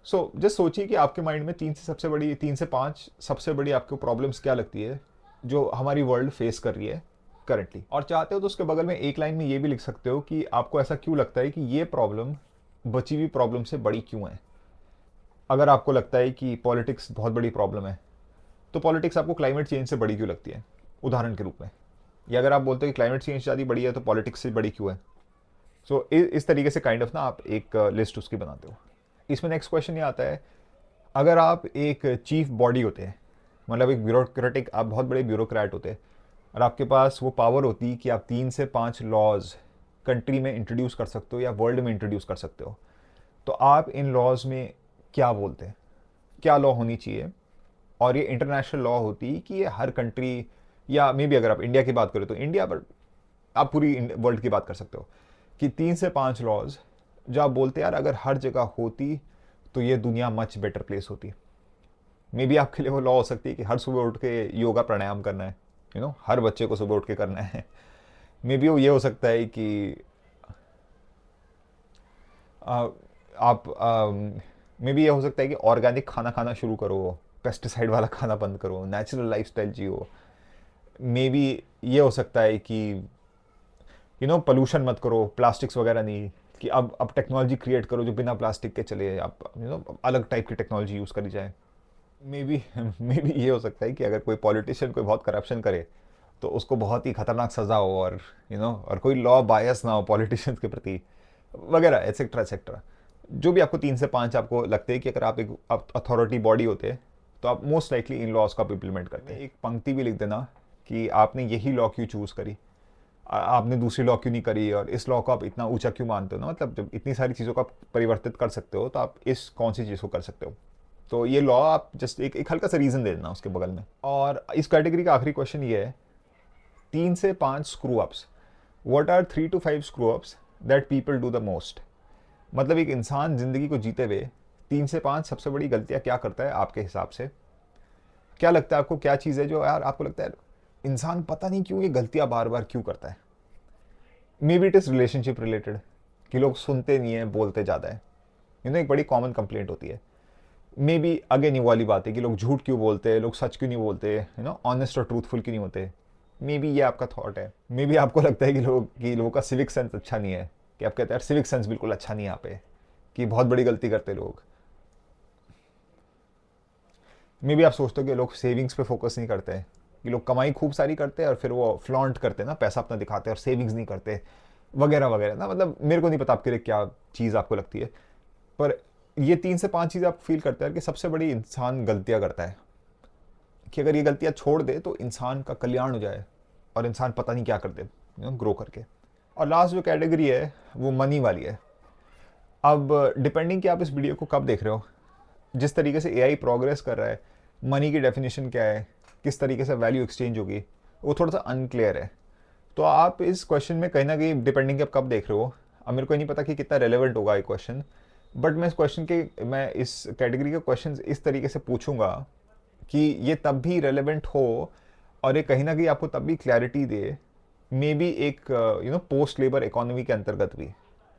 सो जस्ट सोचिए कि आपके माइंड में 3 से 5 सबसे बड़ी आपको प्रॉब्लम्स क्या लगती है जो हमारी वर्ल्ड फेस कर रही है करंटली। और चाहते हो तो उसके बगल में एक लाइन में ये भी लिख सकते हो कि आपको ऐसा क्यों लगता है कि ये प्रॉब्लम बची हुई प्रॉब्लम से बड़ी क्यों है। अगर आपको लगता है कि पॉलिटिक्स बहुत बड़ी प्रॉब्लम है तो पॉलिटिक्स आपको क्लाइमेट चेंज से बड़ी क्यों लगती है उदाहरण के रूप में? या अगर आप बोलते हो कि क्लाइमेट चेंज ज़्यादा बड़ी है तो पॉलिटिक्स से बड़ी क्यों है? सो इस तरीके से काइंड ऑफ ना आप एक लिस्ट उसकी बनाते हो। इसमें नेक्स्ट क्वेश्चन ये आता है, अगर आप एक चीफ बॉडी होते हैं, मतलब एक ब्यूरोक्रेटिक, आप बहुत बड़े ब्यूरोक्रेट होते हैं और आपके पास वो पावर होती कि आप 3 से 5 लॉज कंट्री में इंट्रोड्यूस कर सकते हो या वर्ल्ड में इंट्रोड्यूस कर सकते हो, तो आप इन लॉज में क्या बोलते हैं? क्या लॉ होनी चाहिए? और ये इंटरनेशनल लॉ होती कि ये हर कंट्री, या मे बी अगर आप इंडिया की बात करें तो इंडिया, पर आप पूरी वर्ल्ड की बात कर सकते हो कि 3 से 5 लॉज जो आप बोलते यार अगर हर जगह होती तो ये दुनिया मच बेटर प्लेस होती। मे बी आपके लिए वो लॉ हो सकती है कि हर सुबह उठ के योगा प्राणायाम करना है, हर बच्चे को सुबह उठ के करना है। मे बी वो ये हो सकता है कि आ, आप मे बी ये हो सकता है कि ऑर्गेनिक खाना खाना शुरू करो, पेस्टिसाइड वाला खाना बंद करो, natural lifestyle Jio. May be ये हो सकता है कि पोल्यूशन मत करो, प्लास्टिक्स वगैरह नहीं, कि अब टेक्नोलॉजी क्रिएट करो जो बिना प्लास्टिक के चले, आप अलग टाइप की टेक्नोलॉजी यूज़ करी जाए। मे बी मे बी ये हो सकता है कि अगर कोई पॉलिटिशियन कोई बहुत करप्शन करे तो उसको बहुत ही खतरनाक सज़ा हो, और और कोई लॉ बायस ना हो पॉलिटिशियंस के प्रति वगैरह, एटसेट्रा एटसेट्रा। जो भी आपको 3 से 5 आपको लगते हैं कि अगर आप एक अथॉरिटी बॉडी होते तो आप मोस्ट लाइकली इन लॉज को आप इम्प्लीमेंट करते हैं। एक पंक्ति भी लिख देना कि आपने यही लॉ क्यों चूज़ करी, आपने दूसरी लॉ क्यों नहीं करी, और इस लॉ को आप इतना ऊंचा क्यों मानते हो ना, मतलब जब इतनी सारी चीज़ों को आप परिवर्तित कर सकते हो तो आप इस कौन सी चीज़ को कर सकते हो। तो ये लॉ आप जस्ट एक हल्का सा रीज़न दे देना उसके बगल में। और इस कैटेगरी का आखिरी क्वेश्चन ये है, 3 से 5 screw ups, what are 3 to 5 screw ups that people do the most. मतलब एक इंसान ज़िंदगी को जीते हुए 3 से 5 सबसे बड़ी गलतियाँ क्या करता है आपके हिसाब से। क्या लगता है आपको, क्या चीज़ है जो यार आपको लगता है इंसान पता नहीं क्यों ये गलतियाँ बार बार क्यों करता है। May be it is relationship related, कि लोग सुनते नहीं है, बोलते ज़्यादा है, एक बड़ी कॉमन कंप्लेंट होती है। मे बी अगेन ये वाली बात है कि लोग झूठ क्यों बोलते हैं, लोग सच क्यों नहीं बोलते, ऑनेस्ट और ट्रूथफुल क्यों नहीं होते। मे बी ये आपका थॉट है। मे बी आपको लगता है कि लोगों का सिविक सेंस अच्छा नहीं है, कि आप कहते हैं यार सिविक सेंस बिल्कुल अच्छा नहीं है यहाँ पे, कि बहुत बड़ी गलती करते लोग। मे बी आप सोचते हो कि लोग सेविंग्स पे फोकस नहीं करते हैं, कि लोग कमाई खूब सारी करते हैं और फिर वो फ्लॉन्ट करते हैं ना, पैसा अपना दिखाते हैं और सेविंग्स नहीं करते, वगैरह वगैरह ना। मतलब मेरे को नहीं पता आपके लिए क्या चीज़ आपको लगती है, पर ये 3 से 5 चीज़ आप फील करते हैं कि सबसे बड़ी इंसान गलतियाँ करता है, कि अगर ये गलतियाँ छोड़ दे तो इंसान का कल्याण हो जाए और इंसान पता नहीं क्या कर दे ग्रो करके। और लास्ट जो कैटेगरी है वो मनी वाली है। अब डिपेंडिंग कि आप इस वीडियो को कब देख रहे हो, जिस तरीके से एआई प्रोग्रेस कर रहा है, मनी की डेफिनेशन क्या है, किस तरीके से वैल्यू एक्सचेंज होगी, वो थोड़ा सा अनक्लियर है। तो आप इस क्वेश्चन में कहीं ना कहीं डिपेंडिंग कि आप कब देख रहे हो, अब मेरे को नहीं पता कि कितना रेलेवेंट होगा ये क्वेश्चन, बट मैं इस कैटेगरी के क्वेश्चन इस तरीके से पूछूंगा कि ये तब भी रेलेवेंट हो और ये कहीं ना कहीं आपको तब भी क्लैरिटी दे, मे बी एक पोस्ट लेबर इकोनॉमी के अंतर्गत भी,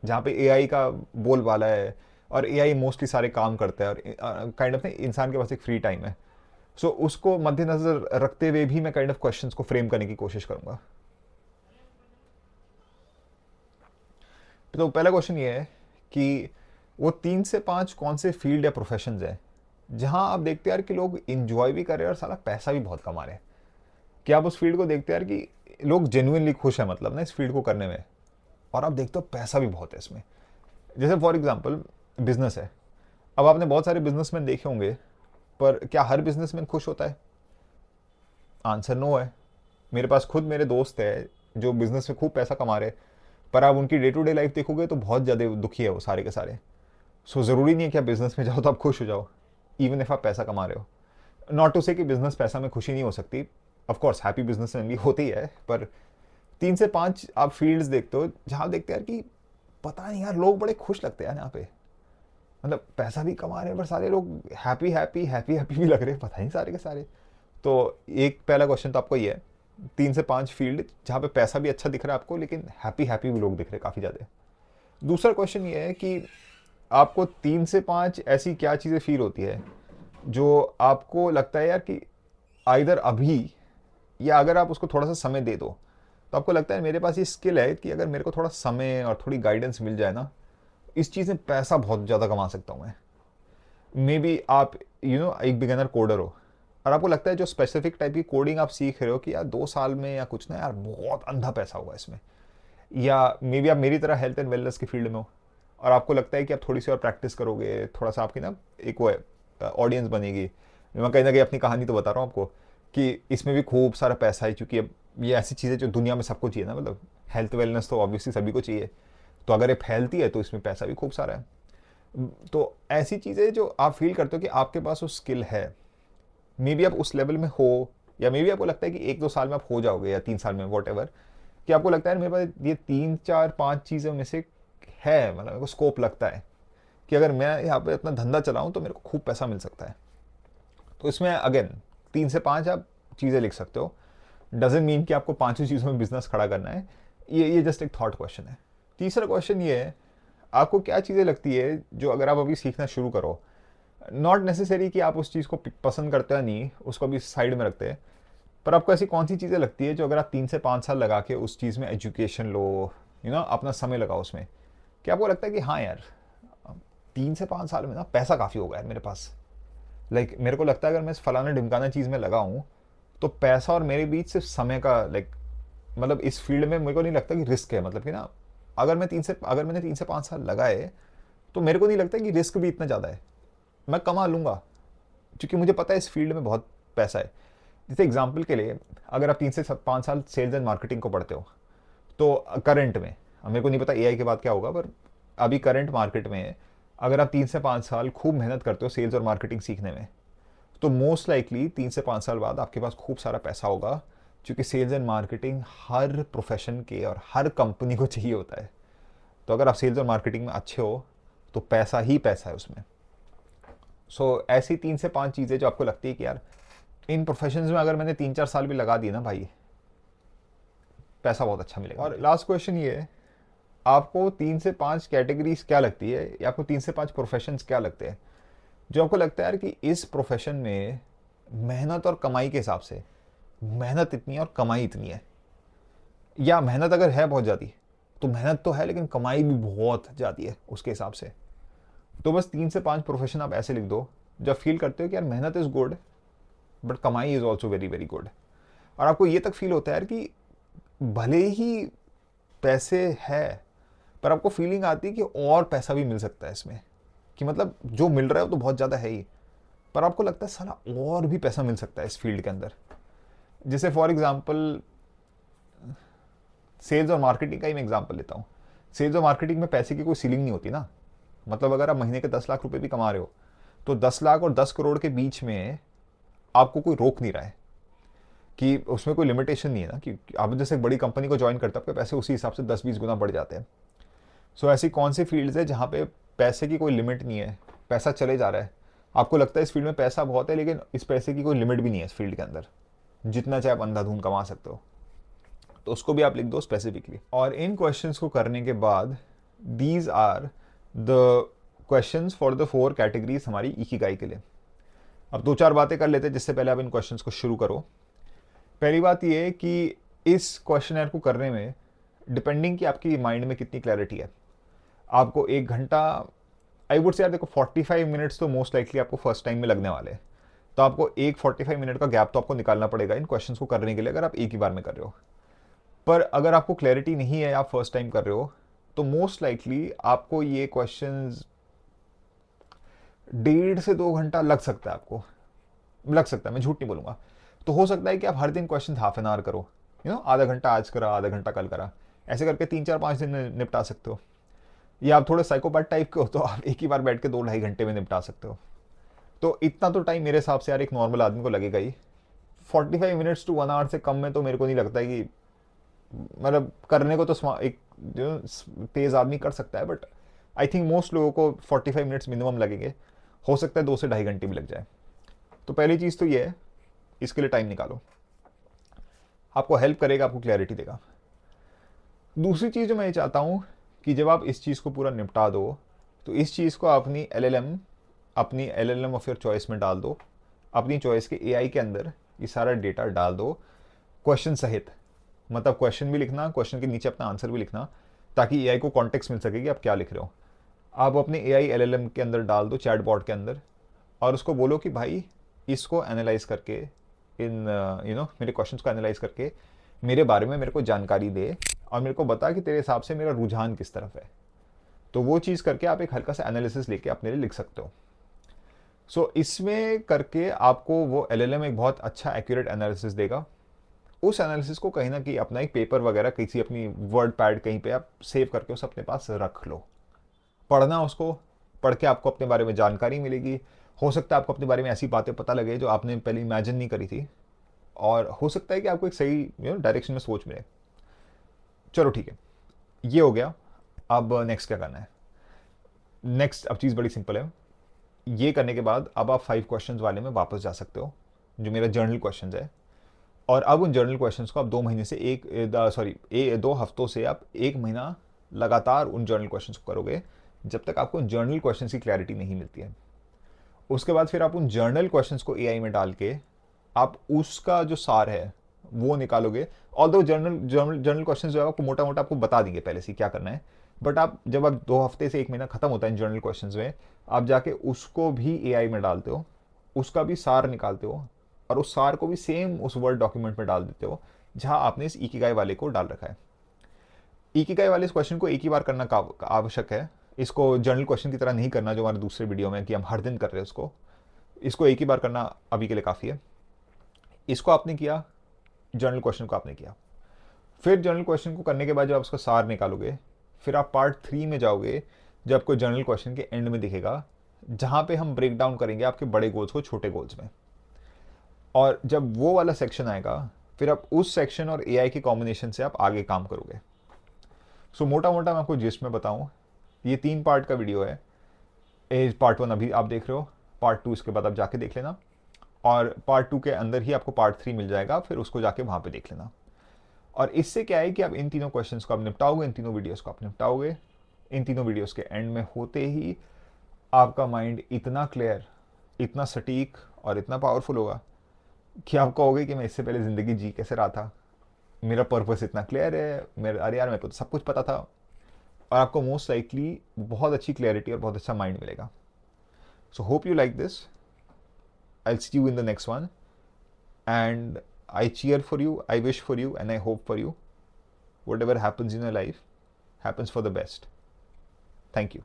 जहाँ पे एआई का बोलबाला है और एआई मोस्टली सारे काम करता है और काइंड ऑफ इंसान के पास एक फ्री टाइम है। सो उसको मद्देनजर रखते हुए भी मैं काइंड ऑफ क्वेश्चंस को फ्रेम करने की कोशिश करूंगा। तो पहला क्वेश्चन ये है कि वो 3 से 5 कौन से फील्ड या प्रोफेशन है जहां आप देखते हैं यार कि लोग इंजॉय भी कर रहे हैं और साला पैसा भी बहुत कमा रहे हैं। कि आप उस फील्ड को देखते हैं यार कि लोग जेन्युइनली खुश है, मतलब ना इस फील्ड को करने में, और आप देखते हो पैसा भी बहुत है इसमें। जैसे फॉर एग्जांपल बिजनेस है। अब आपने बहुत सारे बिजनेसमैन देखे होंगे, पर क्या हर बिजनेसमैन खुश होता है? आंसर नो है। मेरे पास खुद मेरे दोस्त है जो बिजनेस में खूब पैसा कमा रहे, पर आप उनकी डे टू डे लाइफ देखोगे तो बहुत ज़्यादा दुखी है वो सारे के सारे। सो ज़रूरी नहीं है कि आप बिजनेस में जाओ तो आप खुश हो जाओ, इवन इफ आप पैसा कमा रहे हो। नॉट टू से कि बिजनेस पैसा में खुशी नहीं हो सकती, ऑफ कोर्स हैप्पी बिजनेस में भी होती है, पर 3 से 5 आप फील्ड्स देखते हो जहाँ देखते हैं यार कि पता नहीं यार लोग बड़े खुश लगते हैं यहाँ पे, मतलब पैसा भी कमा रहे हैं पर सारे लोग हैप्पी हैप्पी हैप्पी हैप्पी भी लग रहे हैं, पता नहीं सारे के सारे। तो एक पहला क्वेश्चन तो आपको ये है, 3 से 5 फील्ड जहाँ पे पैसा भी अच्छा दिख रहा है आपको लेकिन हैप्पी हैप्पी भी लोग दिख रहे हैं काफ़ी ज़्यादा। दूसरा क्वेश्चन ये है कि आपको 3 से 5 ऐसी क्या चीज़ें फील होती है जो आपको लगता है यार कि आइदर अभी या अगर आप उसको थोड़ा सा समय दे दो तो आपको लगता है मेरे पास ये स्किल है कि अगर मेरे को थोड़ा समय और थोड़ी गाइडेंस मिल जाए ना, इस चीज़ में पैसा बहुत ज़्यादा कमा सकता हूँ मैं। मे बी आप एक बिगिनर कोडर हो और आपको लगता है जो स्पेसिफिक टाइप की कोडिंग आप सीख रहे हो कि यार 2 साल में या कुछ ना यार बहुत अंधा पैसा होगा इसमें। या मे बी आप मेरी तरह हेल्थ एंड वेलनेस की फील्ड में हो और आपको लगता है कि आप थोड़ी सी और प्रैक्टिस करोगे, थोड़ा सा आपकी ना एक वो ऑडियंस बनेगी। मैं कहीं ना कहीं अपनी कहानी तो बता रहा हूँ आपको कि इसमें भी खूब सारा पैसा है, क्योंकि अब ये ऐसी चीज़ें जो दुनिया में सबको चाहिए ना, मतलब हेल्थ वेलनेस तो ऑब्वियसली सभी को चाहिए, तो अगर ये फैलती है तो इसमें पैसा भी खूब सारा है। तो ऐसी चीज़ें जो आप फील करते हो कि आपके पास वो स्किल है, मे बी आप उस लेवल में हो, या मे बी आपको लगता है कि 1-2 साल में आप हो जाओगे या 3 साल में, वॉट एवर, कि आपको लगता है मेरे पास ये 3-4-5 चीज़ों में से है, मतलब मेरे को स्कोप लगता है कि अगर मैं यहाँ पे अपना धंधा चलाऊँ तो मेरे को खूब पैसा मिल सकता है। तो इसमें अगेन 3 से 5 आप चीज़ें लिख सकते हो, डजेंट मीन कि आपको पांचों चीज़ों में बिजनेस खड़ा करना है। ये जस्ट एक थॉट क्वेश्चन है। तीसरा क्वेश्चन ये है, आपको क्या चीज़ें लगती है जो अगर आप अभी सीखना शुरू करो, नॉट नेसेसरी कि आप उस चीज़ को पसंद करते हो नहीं, उसको अभी साइड में रखते हैं, पर आपको ऐसी कौन सी चीज़ें लगती है जो अगर आप 3 से 5 साल लगा के उस चीज़ में एजुकेशन लो, अपना समय लगाओ उसमें, क्या आपको लगता है कि हाँ यार 3 से 5 साल में ना पैसा काफ़ी होगा यार मेरे पास। मेरे को लगता है अगर मैं इस फलाना ढिमकाना चीज़ में लगाऊं तो पैसा और मेरे बीच सिर्फ समय का मतलब इस फील्ड में मेरे को नहीं लगता कि रिस्क है, मतलब कि ना अगर मैंने 3 से 5 साल लगाए तो मेरे को नहीं लगता कि रिस्क भी इतना ज़्यादा है, मैं कमा लूँगा, क्योंकि मुझे पता है इस फील्ड में बहुत पैसा है। जैसे एग्जाम्पल के लिए अगर आप 3 से 5 साल सेल्स एंड मार्केटिंग को पढ़ते हो तो करंट में, अब मेरे को नहीं पता एआई के बाद क्या होगा, पर अभी करंट मार्केट में अगर आप 3 से 5 साल खूब मेहनत करते हो सेल्स और मार्केटिंग सीखने में, तो मोस्ट लाइकली 3 से 5 साल बाद आपके पास खूब सारा पैसा होगा, क्योंकि सेल्स एंड मार्केटिंग हर प्रोफेशन के और हर कंपनी को चाहिए होता है। तो अगर आप सेल्स और मार्केटिंग में अच्छे हो तो पैसा ही पैसा है उसमें। ऐसी 3 से 5 चीज़ें जो आपको लगती है कि यार इन प्रोफेशंस में अगर मैंने 3-4 साल भी लगा दिए ना भाई, पैसा बहुत अच्छा मिलेगा। और लास्ट क्वेश्चन ये है, आपको 3 से 5 कैटेगरीज क्या लगती है, या आपको 3 से 5 प्रोफेशंस क्या लगते हैं जो आपको लगता है यार कि इस प्रोफेशन में मेहनत और कमाई के हिसाब से मेहनत इतनी है और कमाई इतनी है, या मेहनत अगर है बहुत ज़्यादा तो मेहनत तो है लेकिन कमाई भी बहुत ज़्यादा है उसके हिसाब से। तो बस 3 से 5 प्रोफेशन आप ऐसे लिख दो जब फील करते हो कि यार मेहनत इज़ गुड बट कमाई is also very very good, और आपको ये तक फील होता है यार कि भले ही पैसे है पर आपको फीलिंग आती है कि और पैसा भी मिल सकता है इसमें, कि मतलब जो मिल रहा है वो तो बहुत ज़्यादा है ही, पर आपको लगता है साला और भी पैसा मिल सकता है इस फील्ड के अंदर। जैसे फॉर एग्जांपल सेल्स और मार्केटिंग का ही मैं एग्जांपल लेता हूँ। सेल्स और मार्केटिंग में पैसे की कोई सीलिंग नहीं होती ना, मतलब अगर आप महीने के 10 लाख रुपए भी कमा रहे हो तो 10 लाख और 10 करोड़ के बीच में आपको कोई रोक नहीं रहा है, कि उसमें कोई लिमिटेशन नहीं है ना, कि आप जैसे एक बड़ी कंपनी को ज्वाइन करते हो आपके पैसे उसी हिसाब से 10-20 गुना बढ़ जाते हैं। ऐसी कौन सी फील्ड्स है जहाँ पे पैसे की कोई लिमिट नहीं है, पैसा चले जा रहा है, आपको लगता है इस फील्ड में पैसा बहुत है लेकिन इस पैसे की कोई लिमिट भी नहीं है इस फील्ड के अंदर, जितना चाहे आप अंधाधुंध कमा सकते हो, तो उसको भी आप लिख दो स्पेसिफिकली। और इन क्वेश्चंस को करने के बाद these are the questions for the 4 categories हमारी इकिगाई के लिए। अब 2-4 बातें कर लेते हैं जिससे पहले आप इन क्वेश्चंस को शुरू करो। पहली बात ये है कि इस क्वेश्चनर को करने में डिपेंडिंग कि आपकी माइंड में कितनी क्लैरिटी है, आपको 1 घंटा, आई वुड से यार देखो 45 मिनट्स तो मोस्ट लाइकली आपको फर्स्ट टाइम में लगने वाले हैं, तो आपको एक 45 मिनट का गैप तो आपको निकालना पड़ेगा इन क्वेश्चंस को करने के लिए अगर आप एक ही बार में कर रहे हो। पर अगर आपको क्लैरिटी नहीं है, आप फर्स्ट टाइम कर रहे हो, तो मोस्ट लाइकली आपको ये क्वेश्चंस 1.5 से 2 घंटा लग सकता है, आपको लग सकता है, मैं झूठ नहीं बोलूँगा। तो हो सकता है कि आप हर दिन क्वेश्चन हाफ एन आवर करो, आधा घंटा आज करा आधा घंटा कल करा, ऐसे करके 3-4-5 दिन में निपटा सकते हो। या आप थोड़े साइकोपैथ टाइप के हो तो आप एक ही बार बैठ के 2-2.5 घंटे में निपटा सकते हो। तो इतना तो टाइम मेरे हिसाब से यार एक नॉर्मल आदमी को लगेगा ही। 45 मिनट्स टू 1 आवर से कम में तो मेरे को नहीं लगता है कि, मतलब करने को तो एक जो तेज़ आदमी कर सकता है, बट आई थिंक मोस्ट लोगों को 45 मिनट्स मिनिमम लगेंगे, हो सकता है 2 से 2.5 घंटे भी लग जाए। तो पहली चीज़ तो ये है, इसके लिए टाइम निकालो, आपको हेल्प करेगा, आपको क्लैरिटी देगा। दूसरी चीज़ जो मैं ये चाहता हूँ कि जब आप इस चीज़ को पूरा निपटा दो तो इस चीज़ को अपनी एलएलएम ऑफ योर चॉइस में डाल दो, अपनी चॉइस के एआई के अंदर ये सारा डेटा डाल दो क्वेश्चन सहित, मतलब क्वेश्चन भी लिखना, क्वेश्चन के नीचे अपना आंसर भी लिखना, ताकि एआई को कॉन्टेक्स्ट मिल सके कि आप क्या लिख रहे हो। आप अपने एआई एलएलएम के अंदर डाल दो, चैट बॉट के अंदर, और उसको बोलो कि भाई इसको एनालाइज करके मेरे क्वेश्चंस को एनालाइज करके मेरे बारे में मेरे को जानकारी दे और मेरे को बता कि तेरे हिसाब से मेरा रुझान किस तरफ है। तो वो चीज़ करके आप एक हल्का सा एनालिसिस लेके अपने लिए लिख सकते हो। इसमें करके आपको वो एलएलएम एक बहुत अच्छा एक्यूरेट एनालिसिस देगा। उस एनालिसिस को कहीं ना कहीं अपना एक पेपर वगैरह किसी अपनी वर्ड पैड कहीं पे आप सेव करके उसे अपने पास रख लो, पढ़ना उसको, पढ़ के आपको अपने बारे में जानकारी मिलेगी। हो सकता है आपको अपने बारे में ऐसी बातें पता लगे जो आपने पहले इमेजिन नहीं करी थी, और हो सकता है कि आपको एक सही डायरेक्शन में सोच मिले। चलो ठीक है, ये हो गया। अब नेक्स्ट क्या करना है? नेक्स्ट अब चीज़ बड़ी सिंपल है। ये करने के बाद अब आप 5 क्वेश्चंस वाले में वापस जा सकते हो जो मेरा जर्नल क्वेश्चंस है, और अब उन जर्नल क्वेश्चंस को आप 2 महीने से 2 हफ्तों से आप 1 महीना लगातार उन जर्नल क्वेश्चंस को करोगे जब तक आपको उन जर्नल क्वेश्चंस की क्लैरिटी नहीं मिलती है। उसके बाद फिर आप उन जर्नल क्वेश्चंस को एआई में डाल के आप उसका जो सार है वो निकालोगे। ऑल्दो जर्नल क्वेश्चंस जो है आपको मोटा मोटा आपको बता देंगे पहले से क्या करना है, बट आप जब आप 2 हफ्ते से 1 महीना खत्म होता है इन जर्नल क्वेश्चंस में, आप जाके उसको भी एआई में डालते हो, उसका भी सार निकालते हो, और उस सार को भी सेम उस वर्ड डॉक्यूमेंट में डाल देते हो जहां आपने इस इकिगाई वाले को डाल रखा है। इकिगाई वाले इस क्वेश्चन को एक ही बार करना आवश्यक है। इसको जर्नल क्वेश्चन की तरह नहीं करना जो हमारे दूसरे वीडियो में कि हम हर दिन कर रहे हैं उसको। इसको एक ही बार करना अभी के लिए काफ़ी है। इसको आपने किया, जर्नल क्वेश्चन को आपने किया, फिर जनरल क्वेश्चन को करने के बाद जब आप उसका सार निकालोगे, फिर आप पार्ट 3 में जाओगे, जब आपको जनरल क्वेश्चन के एंड में दिखेगा, जहाँ पे हम ब्रेक डाउन करेंगे आपके बड़े गोल्स को छोटे गोल्स में। और जब वो वाला सेक्शन आएगा, फिर आप उस सेक्शन और एआई के कॉम्बिनेशन से आप आगे काम करोगे। सो मोटा मोटा मैं आपको जिस्ट में बताऊं, ये 3 पार्ट का वीडियो है। पार्ट 1 अभी आप देख रहे हो, पार्ट 2 इसके बाद आप जाके देख लेना, और पार्ट 2 के अंदर ही आपको पार्ट 3 मिल जाएगा, फिर उसको जाके वहाँ पे देख लेना। और इससे क्या है कि आप इन तीनों क्वेश्चंस को आप निपटाओगे, इन तीनों वीडियोस को आप निपटाओगे। इन तीनों वीडियोस के एंड में होते ही आपका माइंड इतना क्लियर, इतना सटीक और इतना पावरफुल होगा कि आप कहोगे कि मैं इससे पहले ज़िंदगी जी कैसे रहा था, मेरा पर्पस इतना क्लियर है, मेरा अरे यार मेरे को तो सब कुछ पता था। और आपको मोस्ट लाइकली बहुत अच्छी क्लैरिटी और बहुत अच्छा माइंड मिलेगा। So hope you like this. I see you in the next one, and I cheer for you, I wish for you, and I hope for you. Whatever happens in your life happens for the best. Thank you.